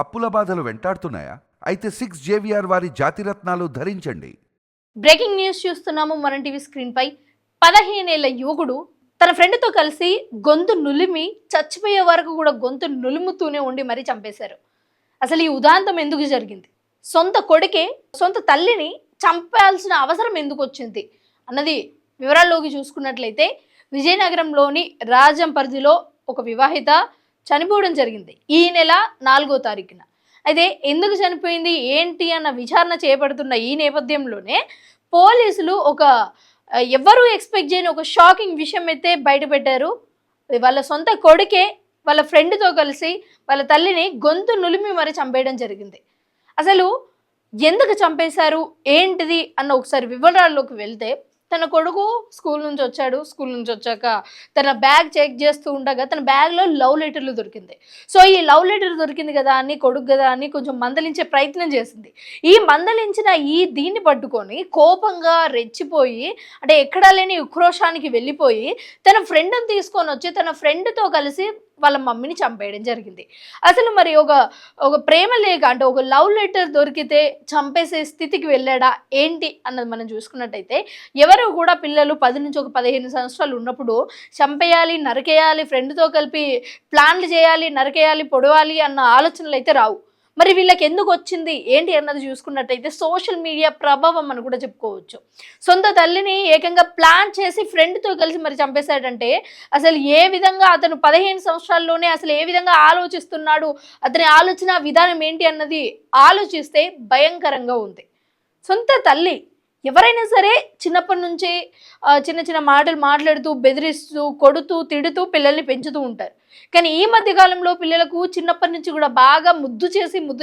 అప్పుల బాధలు వెంటాడుతున్నాయా? అయితే 6 జేవిఆర్ వారి జాతిరత్నాలు ధరించండి. బ్రేకింగ్ న్యూస్ చూస్తున్నాము మన టీవీ స్క్రీన్ పై. 15 ఏళ్ల యువకుడు తన ఫ్రెండ్తో కలిసి గొంతు నులిమి చచ్చిపోయే వరకు కూడా గొంతు నులుముతూనే ఉండి మరీ చంపేశారు. అసలు ఈ ఉదాంతం ఎందుకు జరిగింది? సొంత కొడుకే సొంత తల్లిని చంపాల్సిన అవసరం ఎందుకు వచ్చింది అన్నది వివరాల్లోకి చూసుకున్నట్లయితే, విజయనగరంలోని రాజం పరిధిలో ఒక వివాహిత చనిపోవడం జరిగింది ఈ నెల 4వ తారీఖున. అయితే ఎందుకు చనిపోయింది ఏంటి అన్న విచారణ చేపడుతున్న ఈ నేపథ్యంలోనే పోలీసులు ఎవ్వరూ ఎక్స్పెక్ట్ చేయని ఒక షాకింగ్ విషయం అయితే బయటపెట్టారు. వాళ్ళ సొంత కొడుకే వాళ్ళ ఫ్రెండ్తో కలిసి వాళ్ళ తల్లిని గొంతు నులిమి మరి చంపేయడం జరిగింది. అసలు ఎందుకు చంపేశారు ఏంటిది అన్న ఒకసారి వివరాల్లోకి వెళ్తే, తన కొడుకు స్కూల్ నుంచి వచ్చాడు. స్కూల్ నుంచి వచ్చాక తన బ్యాగ్ చెక్ చేస్తూ ఉండగా తన బ్యాగ్లో లవ్ లెటర్లు దొరికింది. సో ఈ లవ్ లెటర్ దొరికింది కదా అని, కొడుకు కదా అని కొంచెం మందలించే ప్రయత్నం చేసింది. ఈ మందలించిన దీన్ని పట్టుకొని కోపంగా రెచ్చిపోయి, అంటే ఎక్కడా లేని ఉక్రోషానికి వెళ్ళిపోయి తన ఫ్రెండ్ని తీసుకొని వచ్చి తన ఫ్రెండ్తో కలిసి వాళ్ళ మమ్మీని చంపేయడం జరిగింది. అసలు మరి ఒక ప్రేమ లేక, అంటే ఒక లవ్ లెటర్ దొరికితే చంపేసే స్థితికి వెళ్ళాడా ఏంటి అన్నది మనం చూసుకున్నట్టయితే, ఎవరు కూడా పిల్లలు 10 నుంచి 15 సంవత్సరాలు ఉన్నప్పుడు చంపేయాలి, నరికేయాలి, ఫ్రెండ్తో కలిపి ప్లాన్లు చేయాలి, నరికేయాలి, పొడవాలి అన్న ఆలోచనలు అయితే రావు. మరి వీళ్ళకి ఎందుకు వచ్చింది ఏంటి అన్నది చూసుకున్నట్టయితే సోషల్ మీడియా ప్రభావం అని కూడా చెప్పుకోవచ్చు. సొంత తల్లిని ఏకంగా ప్లాన్ చేసి ఫ్రెండ్తో కలిసి మరి చంపేశాడంటే అసలు ఏ విధంగా అతను 15 సంవత్సరాల్లోనే అసలు ఏ విధంగా ఆలోచిస్తున్నాడు, అతని ఆలోచన విధానం ఏంటి అన్నది ఆలోచిస్తే భయంకరంగా ఉంది. సొంత తల్లి ఎవరైనా సరే చిన్నప్పటి నుంచి చిన్న చిన్న మాటలు మాట్లాడుతూ, బెదిరిస్తూ, కొడుతూ, తిడుతూ పిల్లల్ని పెంచుతూ ఉంటారు. కానీ ఈ మధ్య కాలంలో పిల్లలకు చిన్నప్పటి నుంచి కూడా బాగా ముద్దు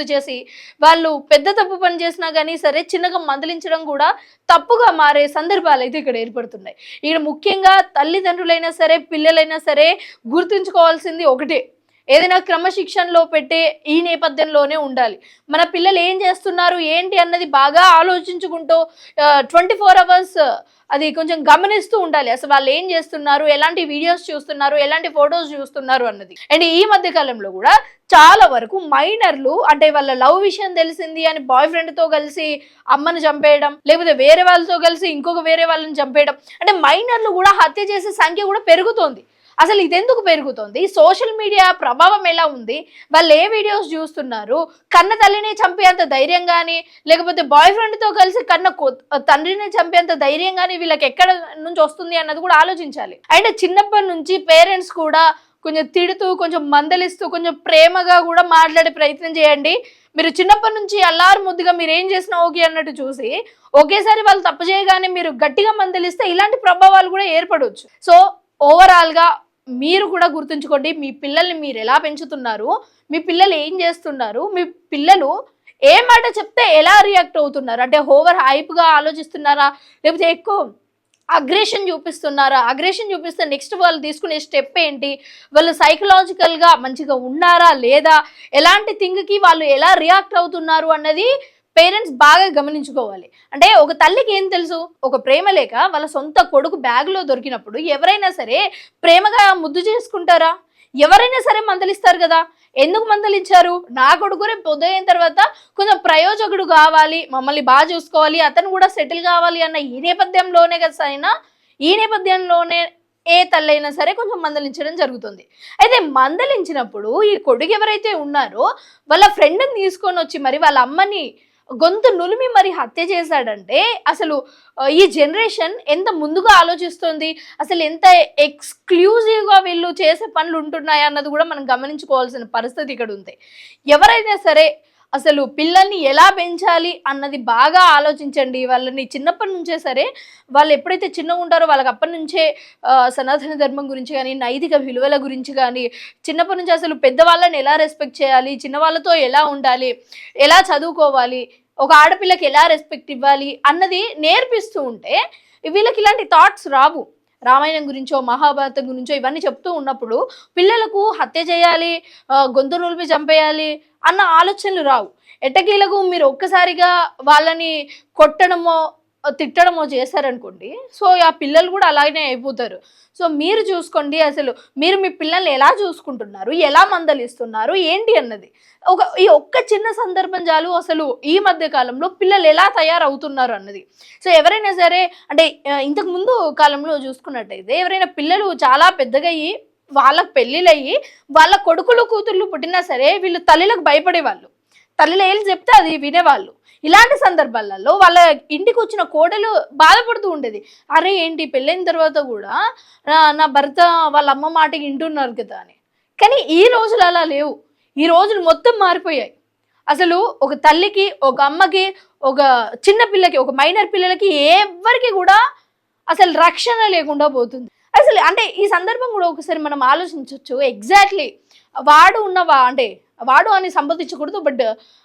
చేసి వాళ్ళు పెద్ద తప్పు పని చేసినా కానీ సరే చిన్నగా మందలించడం కూడా తప్పుగా మారే సందర్భాలు అయితే ఇక్కడ ఏర్పడుతున్నాయి. ఇక్కడ ముఖ్యంగా తల్లిదండ్రులైనా సరే పిల్లలైనా సరే గుర్తుంచుకోవాల్సింది ఒకటే, ఏదైనా క్రమశిక్షణలో పెట్టే ఈ నేపథ్యంలోనే ఉండాలి. మన పిల్లలు ఏం చేస్తున్నారు ఏంటి అన్నది బాగా ఆలోచించుకుంటూ 24 అవర్స్ అది కొంచెం గమనిస్తూ ఉండాలి. అసలు వాళ్ళు ఏం చేస్తున్నారు, ఎలాంటి వీడియోస్ చూస్తున్నారు, ఎలాంటి ఫొటోస్ చూస్తున్నారు అన్నది. అండ్ ఈ మధ్య కాలంలో కూడా చాలా వరకు మైనర్లు, అంటే వాళ్ళ లవ్ విషయం తెలిసింది అని బాయ్ ఫ్రెండ్తో కలిసి అమ్మను చంపేయడం, లేకపోతే వేరే వాళ్ళతో కలిసి ఇంకొక వేరే వాళ్ళని చంపేయడం, అంటే మైనర్లు కూడా హత్య చేసే సంఖ్య కూడా పెరుగుతోంది. అసలు ఇదెందుకు పెరుగుతుంది? సోషల్ మీడియా ప్రభావం ఎలా ఉంది? వాళ్ళు ఏ వీడియోస్ చూస్తున్నారు? కన్న తల్లిని చంపేంత ధైర్యం కానీ, లేకపోతే బాయ్ ఫ్రెండ్తో కలిసి కన్న తండ్రిని చంపేంత ధైర్యం కానీ వీళ్ళకి ఎక్కడ నుంచి వస్తుంది అన్నది కూడా ఆలోచించాలి. అండ్ చిన్నప్పటి నుంచి పేరెంట్స్ కూడా కొంచెం తిడుతూ, కొంచెం మందలిస్తూ, కొంచెం ప్రేమగా కూడా మాట్లాడే ప్రయత్నం చేయండి. మీరు చిన్నప్పటి నుంచి అల్లారు ముద్దుగా మీరు ఏం చేసినా ఓకే అన్నట్టు చూసి ఒకేసారి వాళ్ళు తప్పు చేయగానే మీరు గట్టిగా మందలిస్తే ఇలాంటి ప్రభావాలు కూడా ఏర్పడవచ్చు. సో ఓవరాల్గా మీరు కూడా గుర్తుంచుకోండి, మీ పిల్లల్ని మీరు ఎలా పెంచుతున్నారు, మీ పిల్లలు ఏం చేస్తున్నారు, మీ పిల్లలు ఏ మాట చెప్తే ఎలా రియాక్ట్ అవుతున్నారు, అంటే ఓవర్ హైప్గా ఆలోచిస్తున్నారా, లేకపోతే ఎక్కువ అగ్రెషన్ చూపిస్తున్నారా? అగ్రెషన్ చూపిస్తే నెక్స్ట్ వాళ్ళు తీసుకునే స్టెప్ ఏంటి, వాళ్ళు సైకలాజికల్గా మంచిగా ఉన్నారా లేదా, ఎలాంటి థింగ్కి వాళ్ళు ఎలా రియాక్ట్ అవుతున్నారు అన్నది పేరెంట్స్ బాగా గమనించుకోవాలి. అంటే ఒక తల్లికి ఏం తెలుసు, ఒక ప్రేమ లేక వాళ్ళ సొంత కొడుకు బ్యాగ్లో దొరికినప్పుడు ఎవరైనా సరే ప్రేమగా ముద్దు చేసుకుంటారా? ఎవరైనా సరే మందలిస్తారు కదా. ఎందుకు మందలించారు? నా కొడుకు రేపు పొద్దుయిన తర్వాత కొంచెం ప్రయోజకుడు కావాలి, మమ్మల్ని బాగా చూసుకోవాలి, అతను కూడా సెటిల్ కావాలి అన్న ఈ నేపథ్యంలోనే కదా సరైన, ఈ నేపథ్యంలోనే ఏ తల్లైనా సరే కొంచెం మందలించడం జరుగుతుంది. అయితే మందలించినప్పుడు ఈ కొడుకు ఎవరైతే ఉన్నారో వాళ్ళ ఫ్రెండ్ని తీసుకొని వచ్చి మరి వాళ్ళ అమ్మని గొంతు నులిమి మరి హత్య చేశాడంటే అసలు ఈ జనరేషన్ ఎంత ముందుగా ఆలోచిస్తుంది, అసలు ఎంత ఎక్స్క్లూజివ్గా వీళ్ళు చేసే పనులు ఉంటున్నాయి అన్నది కూడా మనం గమనించుకోవాల్సిన పరిస్థితి ఇక్కడ ఉంది. ఎవరైనా సరే అసలు పిల్లల్ని ఎలా పెంచాలి అన్నది బాగా ఆలోచించండి. వాళ్ళని చిన్నప్పటి నుంచే సరే, వాళ్ళు ఎప్పుడైతే చిన్నగా ఉంటారో వాళ్ళకి అప్పటి నుంచే సనాతన ధర్మం గురించి కానీ, నైతిక విలువల గురించి కానీ, చిన్నప్పటి నుంచి అసలు పెద్దవాళ్ళని ఎలా రెస్పెక్ట్ చేయాలి, చిన్నవాళ్ళతో ఎలా ఉండాలి, ఎలా చదువుకోవాలి, ఒక ఆడపిల్లకి ఎలా రెస్పెక్ట్ ఇవ్వాలి అన్నది నేర్పిస్తూ ఉంటే వీళ్ళకి ఇలాంటి థాట్స్ రావు. రామాయణం గురించో మహాభారతం గురించో ఇవన్నీ చెప్తూ ఉన్నప్పుడు పిల్లలకు హత్య చేయాలి, గొంతు నులిపి చంపేయాలి అన్న ఆలోచనలు రావు. ఎట్టకేలకు మీరు ఒక్కసారిగా వాళ్ళని కొట్టడమో తిట్టడమో చేశారనుకోండి, సో ఆ పిల్లలు కూడా అలాగనే అయిపోతారు. సో మీరు చూసుకోండి, అసలు మీరు మీ పిల్లల్ని ఎలా చూసుకుంటున్నారు, ఎలా మందలిస్తున్నారు ఏంటి అన్నది. ఈ ఒక్క చిన్న సందర్భం చాలు అసలు ఈ మధ్య కాలంలో పిల్లలు ఎలా తయారవుతున్నారు అన్నది. సో ఎవరైనా సరే అంటే ఇంతకు ముందు కాలంలో చూసుకున్నట్టయితే ఎవరైనా పిల్లలు చాలా పెద్దగా అయ్యి వాళ్ళకి పెళ్ళిళ్ళయ్యి వాళ్ళ కొడుకులు కూతుర్లు పుట్టినా సరే వీళ్ళు తల్లిలకు భయపడేవాళ్ళు. తల్లిలో ఏళ్ళు చెప్తే అది వినేవాళ్ళు. ఇలాంటి సందర్భాలలో వాళ్ళ ఇంటికి వచ్చిన కోడలు బాధపడుతూ ఉండేది. అరే ఏంటి పెళ్ళైన తర్వాత కూడా నా భర్త వాళ్ళ అమ్మ మాటకి వింటున్నారు కదా అని. కానీ ఈ రోజులు అలా లేవు. ఈ రోజులు మొత్తం మారిపోయాయి. అసలు ఒక తల్లికి, ఒక అమ్మకి, ఒక చిన్న పిల్లకి, ఒక మైనర్ పిల్లలకి ఎవరికి కూడా అసలు రక్షణ లేకుండా పోతుంది. అసలు అంటే ఈ సందర్భం కూడా ఒకసారి మనం ఆలోచించవచ్చు. ఎగ్జాక్ట్లీ వాడు అని సంబోధించకూడదు, బట్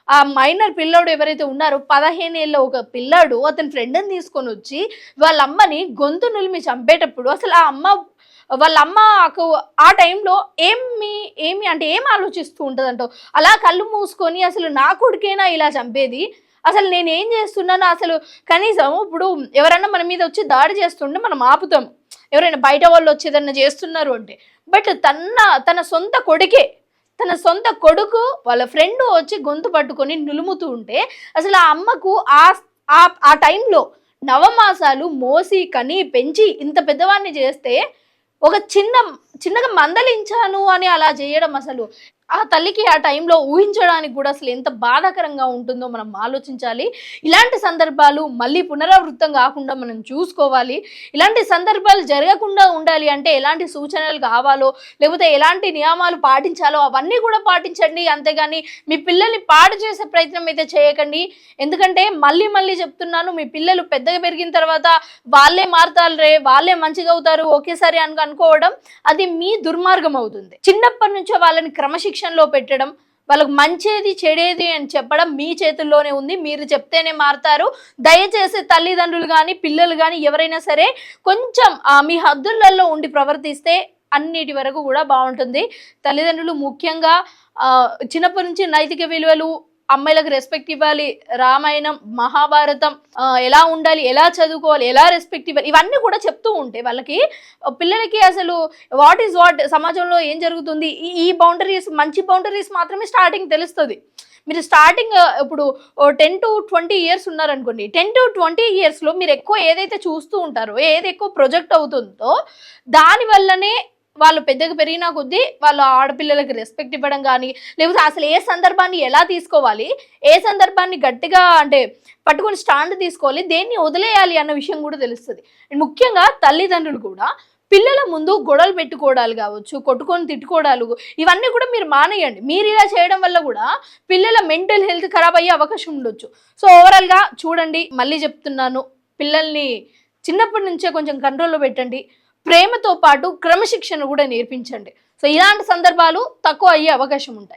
ఆ మైనర్ పిల్లోడు ఎవరైతే ఉన్నారో 15 ఏళ్ళ ఒక పిల్లాడు అతని ఫ్రెండ్ని తీసుకొని వచ్చి వాళ్ళ అమ్మని గొంతు నులిమి చంపేటప్పుడు అసలు వాళ్ళ అమ్మకు ఆ టైంలో ఏమి అంటే ఏం ఆలోచిస్తూ ఉంటుందంటో, అలా కళ్ళు మూసుకొని అసలు నా కొడుకేనా ఇలా చంపేది, అసలు నేనేం చేస్తున్నాను, అసలు కనీసం ఇప్పుడు ఎవరన్నా మన మీద వచ్చి దాడి చేస్తుంటే మనం ఆపుతాం, ఎవరైనా బయట వాళ్ళు వచ్చి ఏదన్నా చేస్తున్నారు అంటే. బట్ తన సొంత కొడుకు వాళ్ళ ఫ్రెండ్ వచ్చి గొంతు పట్టుకొని నులుముతూ ఉంటే అసలు ఆ అమ్మకు ఆ టైంలో నవమాసాలు మోసి కని పెంచి ఇంత పెద్దవాడిని చేస్తే ఒక చిన్నగా మందలించాను అని అలా చేయడం అసలు ఆ తల్లికి ఆ టైంలో ఊహించడానికి కూడా అసలు ఎంత బాధాకరంగా ఉంటుందో మనం ఆలోచించాలి. ఇలాంటి సందర్భాలు మళ్ళీ పునరావృతం కాకుండా మనం చూసుకోవాలి. ఇలాంటి సందర్భాలు జరగకుండా ఉండాలి అంటే ఎలాంటి సూచనలు కావాలో లేకపోతే ఎలాంటి నియమాలు పాటించాలో అవన్నీ కూడా పాటించండి. అంతేగాని మీ పిల్లల్ని పాడు చేసే ప్రయత్నం అయితే చేయకండి. ఎందుకంటే మళ్ళీ చెప్తున్నాను, మీ పిల్లలు పెద్దగా పెరిగిన తర్వాత వాళ్ళే మారుతారు, వాళ్ళే మంచిగా అవుతారు ఒకేసారి అనుకోవడం అది మీ దుర్మార్గం అవుతుంది. చిన్నప్పటి నుంచో వాళ్ళని క్రమశిక్షణలో పెట్టడం, వాళ్ళకు మంచిది చెడేది అని చెప్పడం మీ చేతుల్లోనే ఉంది. మీరు చెప్తేనే మారుతారు. దయచేసి తల్లిదండ్రులు కానీ పిల్లలు కానీ ఎవరైనా సరే కొంచెం మీ హద్దులలో ఉండి ప్రవర్తిస్తే అన్నిటి వరకు కూడా బాగుంటుంది. తల్లిదండ్రులు ముఖ్యంగా చిన్నప్పటి నుంచి నైతిక విలువలు, అమ్మాయిలకు రెస్పెక్ట్ ఇవ్వాలి, రామాయణం మహాభారతం ఎలా ఉండాలి, ఎలా చదువుకోవాలి, ఎలా రెస్పెక్ట్ ఇవ్వాలి, ఇవన్నీ కూడా చెప్తూ ఉంటే వాళ్ళకి పిల్లలకి అసలు వాట్ సమాజంలో ఏం జరుగుతుంది, ఈ బౌండరీస్ మంచి బౌండరీస్ మాత్రమే స్టార్టింగ్ తెలుస్తుంది. మీరు స్టార్టింగ్ ఇప్పుడు 10 to 20 years ఉన్నారనుకోండి, 10 to 20 yearsలో మీరు ఎక్కువ ఏదైతే చూస్తూ ఉంటారో, ఏది ఎక్కువ ప్రొజెక్ట్ అవుతుందో దానివల్లనే వాళ్ళు పెద్దగా పెరిగినా కొద్దీ వాళ్ళు ఆడపిల్లలకి రెస్పెక్ట్ ఇవ్వడం కానీ లేకపోతే అసలు ఏ సందర్భాన్ని ఎలా తీసుకోవాలి, ఏ సందర్భాన్ని గట్టిగా అంటే పట్టుకొని స్టాండ్ తీసుకోవాలి, దేన్ని వదిలేయాలి అన్న విషయం కూడా తెలుస్తుంది. ముఖ్యంగా తల్లిదండ్రులు కూడా పిల్లల ముందు గొడవలు పెట్టుకోవడాలు కావచ్చు, కొట్టుకొని తిట్టుకోవడాలు, ఇవన్నీ కూడా మీరు మానేయండి. మీరు ఇలా చేయడం వల్ల కూడా పిల్లల మెంటల్ హెల్త్ ఖరాబ్ అయ్యే అవకాశం ఉండొచ్చు. సో ఓవరాల్గా చూడండి, మళ్ళీ చెప్తున్నాను, పిల్లల్ని చిన్నప్పటి నుంచే కొంచెం కంట్రోల్లో పెట్టండి. ప్రేమతో పాటు క్రమశిక్షణ కూడా నేర్పించండి. సో ఇలాంటి సందర్భాలు తక్కువ అయ్యే అవకాశం ఉంటాయి.